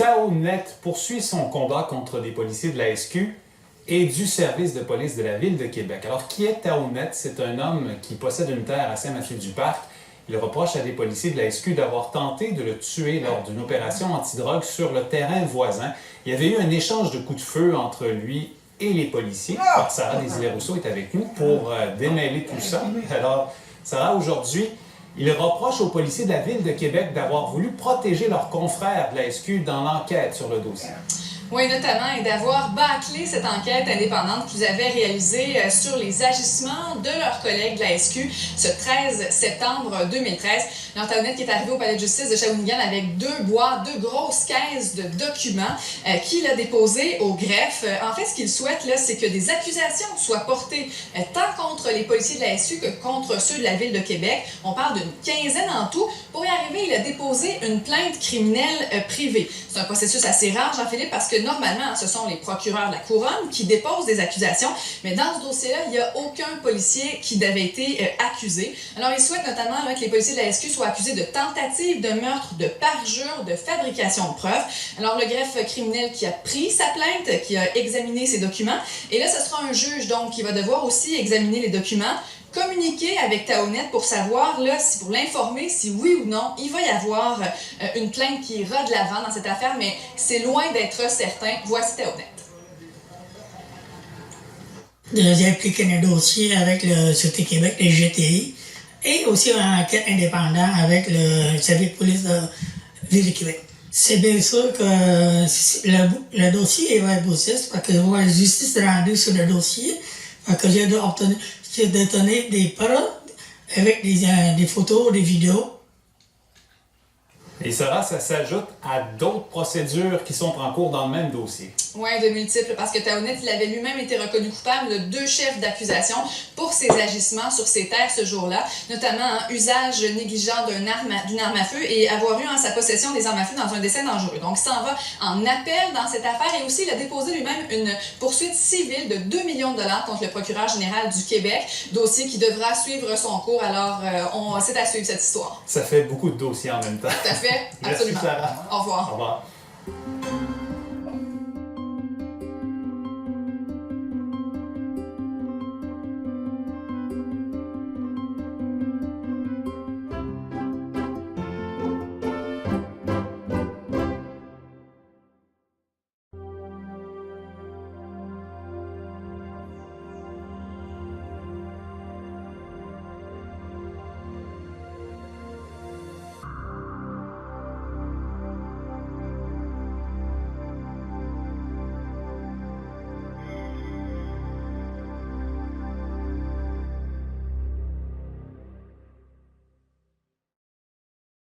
Taonet poursuit son combat contre des policiers de la SQ et du service de police de la Ville de Québec. Alors, qui est Taonet? C'est un homme qui possède une terre à Saint-Mathieu-du-Parc. Il reproche à des policiers de la SQ d'avoir tenté de le tuer lors d'une opération antidrogue sur le terrain voisin. Il y avait eu un échange de coups de feu entre lui et les policiers. Alors, Sarah Désilets-Rousseau est avec nous pour démêler tout ça. Alors, Sarah, aujourd'hui, il reproche aux policiers de la Ville de Québec d'avoir voulu protéger leurs confrères de la SQ dans l'enquête sur le dossier. Oui, notamment, et d'avoir bâclé cette enquête indépendante qu'ils avaient réalisée sur les agissements de leurs collègues de la SQ ce 13 septembre 2013. Taonet qui est arrivé au palais de justice de Shawinigan avec deux grosses caisses de documents qu'il a déposées au greffe. En fait, ce qu'il souhaite, là, c'est que des accusations soient portées tant contre les policiers de la SQ que contre ceux de la Ville de Québec. On parle d'une quinzaine en tout. Pour y arriver, il a déposé une plainte criminelle privée. C'est un processus assez rare, Jean-Philippe, parce que normalement, ce sont les procureurs de la Couronne qui déposent des accusations, mais dans ce dossier-là, il n'y a aucun policier qui avait été accusé. Alors, il souhaite notamment là, que les policiers de la SQ soient accusés de tentative de meurtre, de parjure, de fabrication de preuves. Alors, le greffe criminel qui a pris sa plainte, qui a examiné ses documents, et là, ce sera un juge, donc, qui va devoir aussi examiner les documents, communiquer avec Taonet pour savoir, là, si, pour l'informer si oui ou non, il va y avoir une plainte qui ira de l'avant dans cette affaire, mais c'est loin d'être certain. Voici Taonet. J'ai impliqué un dossier avec le Sûreté Québec, les GTI, et aussi une enquête indépendante avec le service de police de la Ville de Québec. C'est bien sûr que le dossier est vers positif, parce que la justice est rendue sur le dossier, parce que j'ai donné des preuves avec des photos, des vidéos. Et Sarah, ça s'ajoute à d'autres procédures qui sont en cours dans le même dossier. Oui, de multiples, parce que Taonet, il avait lui-même été reconnu coupable de 2 chefs d'accusation pour ses agissements sur ses terres ce jour-là, notamment usage négligent d'une arme à feu et avoir eu en sa possession des armes à feu dans un décès dangereux. Donc, il s'en va en appel dans cette affaire et aussi, il a déposé lui-même une poursuite civile de 2 millions de dollars contre le procureur général du Québec, dossier qui devra suivre son cours. Alors, c'est à suivre cette histoire. Ça fait beaucoup de dossiers en même temps. Tout à fait, absolument. Merci, Sarah. Au revoir. Au revoir.